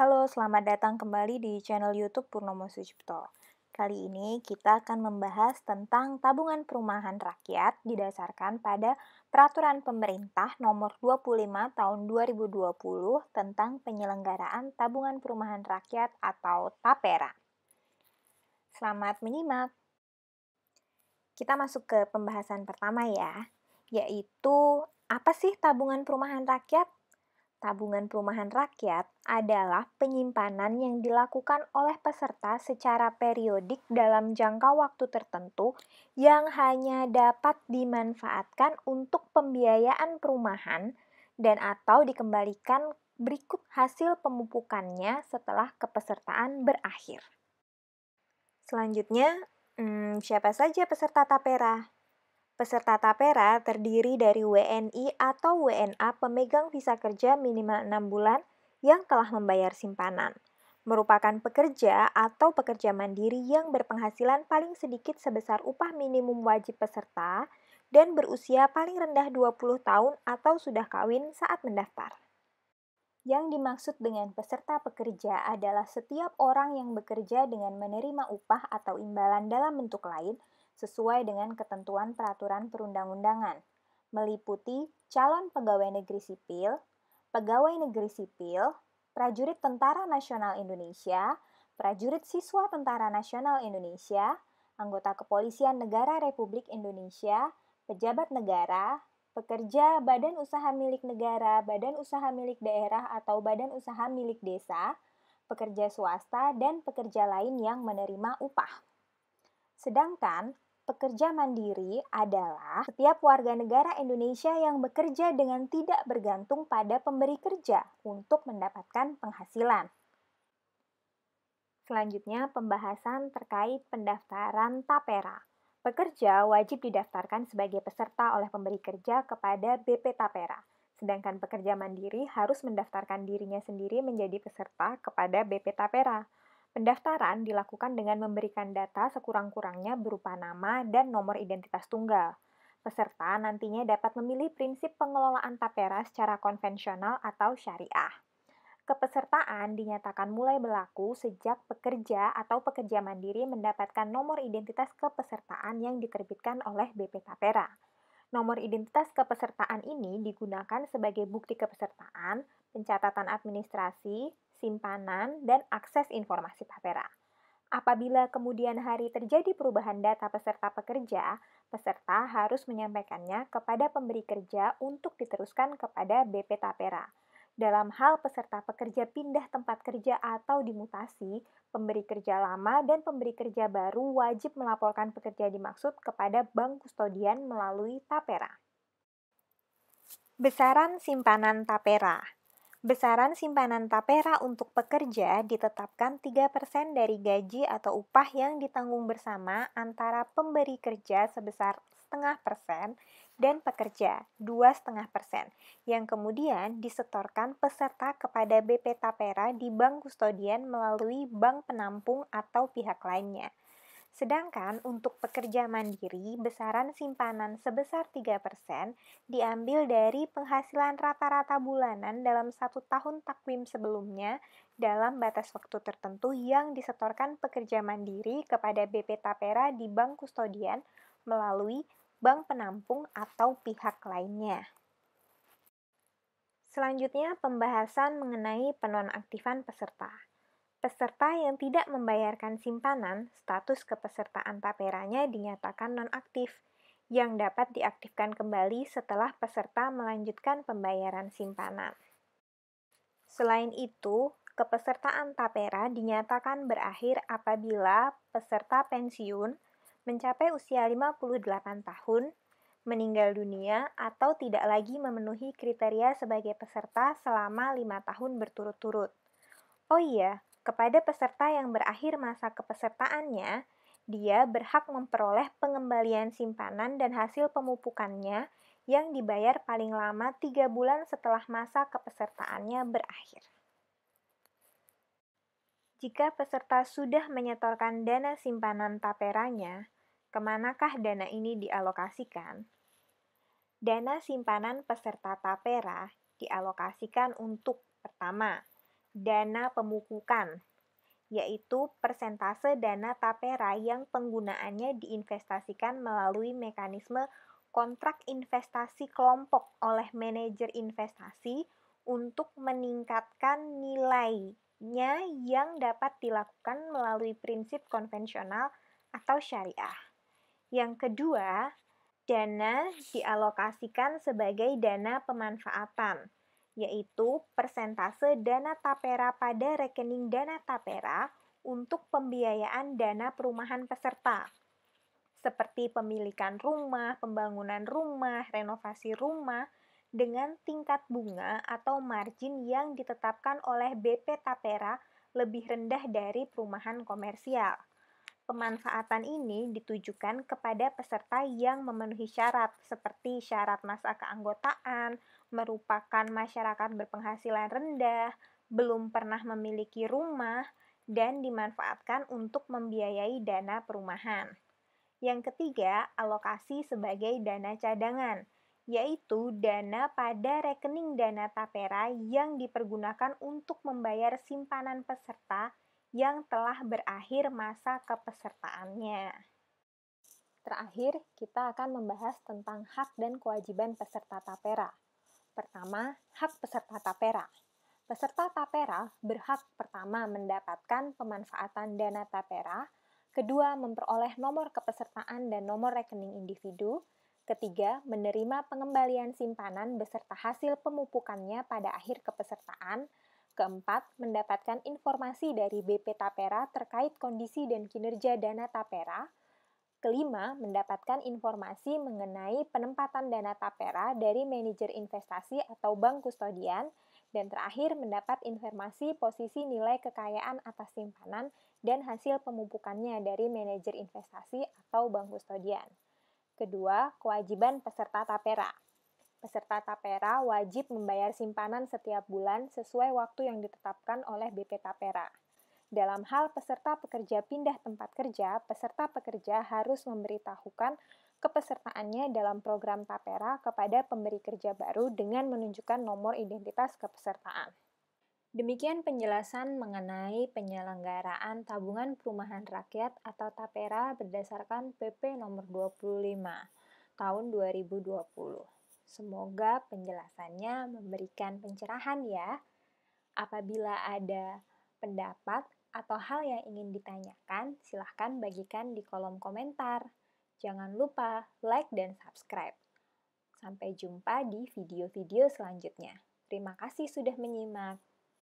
Halo, selamat datang kembali di channel YouTube Purnomo Sujipto. Kali ini kita akan membahas tentang tabungan perumahan rakyat didasarkan pada Peraturan Pemerintah Nomor 25 Tahun 2020 tentang penyelenggaraan tabungan perumahan rakyat atau TAPERA. Selamat menyimak. Kita masuk ke pembahasan pertama ya, yaitu apa sih tabungan perumahan rakyat? Tabungan perumahan rakyat adalah penyimpanan yang dilakukan oleh peserta secara periodik dalam jangka waktu tertentu yang hanya dapat dimanfaatkan untuk pembiayaan perumahan dan atau dikembalikan berikut hasil pemupukannya setelah kepesertaan berakhir. Selanjutnya, siapa saja peserta TAPERA? Peserta TAPERA terdiri dari WNI atau WNA pemegang visa kerja minimal 6 bulan yang telah membayar simpanan, merupakan pekerja atau pekerja mandiri yang berpenghasilan paling sedikit sebesar upah minimum wajib peserta dan berusia paling rendah 20 tahun atau sudah kawin saat mendaftar. Yang dimaksud dengan peserta pekerja adalah setiap orang yang bekerja dengan menerima upah atau imbalan dalam bentuk lain sesuai dengan ketentuan peraturan perundang-undangan, meliputi calon pegawai negeri sipil, prajurit Tentara Nasional Indonesia, prajurit siswa Tentara Nasional Indonesia, anggota Kepolisian Negara Republik Indonesia, pejabat negara, pekerja badan usaha milik negara, badan usaha milik daerah atau badan usaha milik desa, pekerja swasta, dan pekerja lain yang menerima upah. Sedangkan pekerja mandiri adalah setiap warga negara Indonesia yang bekerja dengan tidak bergantung pada pemberi kerja untuk mendapatkan penghasilan. Selanjutnya, pembahasan terkait pendaftaran TAPERA. Pekerja wajib didaftarkan sebagai peserta oleh pemberi kerja kepada BP TAPERA, sedangkan pekerja mandiri harus mendaftarkan dirinya sendiri menjadi peserta kepada BP TAPERA. Pendaftaran dilakukan dengan memberikan data sekurang-kurangnya berupa nama dan nomor identitas tunggal. Peserta nantinya dapat memilih prinsip pengelolaan TAPERA secara konvensional atau syariah. Kepesertaan dinyatakan mulai berlaku sejak pekerja atau pekerja mandiri mendapatkan nomor identitas kepesertaan yang diterbitkan oleh BP TAPERA. Nomor identitas kepesertaan ini digunakan sebagai bukti kepesertaan, pencatatan administrasi, simpanan, dan akses informasi TAPERA. Apabila kemudian hari terjadi perubahan data peserta pekerja, peserta harus menyampaikannya kepada pemberi kerja untuk diteruskan kepada BP TAPERA. Dalam hal peserta pekerja pindah tempat kerja atau dimutasi, pemberi kerja lama dan pemberi kerja baru wajib melaporkan pekerja dimaksud kepada bank kustodian melalui TAPERA. Besaran simpanan TAPERA. Besaran simpanan TAPERA untuk pekerja ditetapkan 3% dari gaji atau upah yang ditanggung bersama antara pemberi kerja sebesar 0,5% dan pekerja 2,5%, yang kemudian disetorkan peserta kepada BP TAPERA di bank kustodian melalui bank penampung atau pihak lainnya. Sedangkan untuk pekerja mandiri, besaran simpanan sebesar 3% diambil dari penghasilan rata-rata bulanan dalam 1 tahun takwim sebelumnya dalam batas waktu tertentu yang disetorkan pekerja mandiri kepada BP TAPERA di bank kustodian melalui bank penampung atau pihak lainnya. Selanjutnya, pembahasan mengenai penonaktifan peserta. Peserta yang tidak membayarkan simpanan, status kepesertaan TAPERA-nya dinyatakan nonaktif, yang dapat diaktifkan kembali setelah peserta melanjutkan pembayaran simpanan. Selain itu, kepesertaan TAPERA dinyatakan berakhir apabila peserta pensiun mencapai usia 58 tahun, meninggal dunia, atau tidak lagi memenuhi kriteria sebagai peserta selama 5 tahun berturut-turut. Oh iya, kepada peserta yang berakhir masa kepesertaannya, dia berhak memperoleh pengembalian simpanan dan hasil pemupukannya yang dibayar paling lama 3 bulan setelah masa kepesertaannya berakhir. Jika peserta sudah menyetorkan dana simpanan TAPERA-nya, kemanakah dana ini dialokasikan? Dana simpanan peserta TAPERA dialokasikan untuk pertama, dana pemupukan, yaitu persentase dana tapera yang penggunaannya diinvestasikan melalui mekanisme kontrak investasi kelompok oleh manajer investasi untuk meningkatkan nilainya yang dapat dilakukan melalui prinsip konvensional atau syariah. Yang kedua, dana dialokasikan sebagai dana pemanfaatan, yaitu persentase dana tapera pada rekening dana tapera untuk pembiayaan dana perumahan peserta, seperti pemilikan rumah, pembangunan rumah, renovasi rumah, dengan tingkat bunga atau margin yang ditetapkan oleh BP Tapera lebih rendah dari perumahan komersial. Pemanfaatan ini ditujukan kepada peserta yang memenuhi syarat, seperti syarat masa keanggotaan, merupakan masyarakat berpenghasilan rendah, belum pernah memiliki rumah, dan dimanfaatkan untuk membiayai dana perumahan. Yang ketiga, alokasi sebagai dana cadangan, yaitu dana pada rekening dana tapera yang dipergunakan untuk membayar simpanan peserta yang telah berakhir masa kepesertaannya. Terakhir, kita akan membahas tentang hak dan kewajiban peserta tapera. Pertama, hak peserta tapera. Peserta tapera berhak pertama mendapatkan pemanfaatan dana tapera, kedua memperoleh nomor kepesertaan dan nomor rekening individu, ketiga menerima pengembalian simpanan beserta hasil pemupukannya pada akhir kepesertaan, keempat mendapatkan informasi dari BP Tapera terkait kondisi dan kinerja dana tapera, kelima mendapatkan informasi mengenai penempatan dana tapera dari manajer investasi atau bank kustodian, dan terakhir mendapat informasi posisi nilai kekayaan atas simpanan dan hasil pemupukannya dari manajer investasi atau bank kustodian. Kedua, kewajiban peserta tapera. Peserta tapera wajib membayar simpanan setiap bulan sesuai waktu yang ditetapkan oleh BP Tapera. Dalam hal peserta pekerja pindah tempat kerja, peserta pekerja harus memberitahukan kepesertaannya dalam program Tapera kepada pemberi kerja baru dengan menunjukkan nomor identitas kepesertaan. Demikian penjelasan mengenai penyelenggaraan tabungan perumahan rakyat atau Tapera berdasarkan PP nomor 25 tahun 2020. Semoga penjelasannya memberikan pencerahan ya. Apabila ada pendapat atau hal yang ingin ditanyakan, silahkan bagikan di kolom komentar. Jangan lupa like dan subscribe. Sampai jumpa di video-video selanjutnya. Terima kasih sudah menyimak.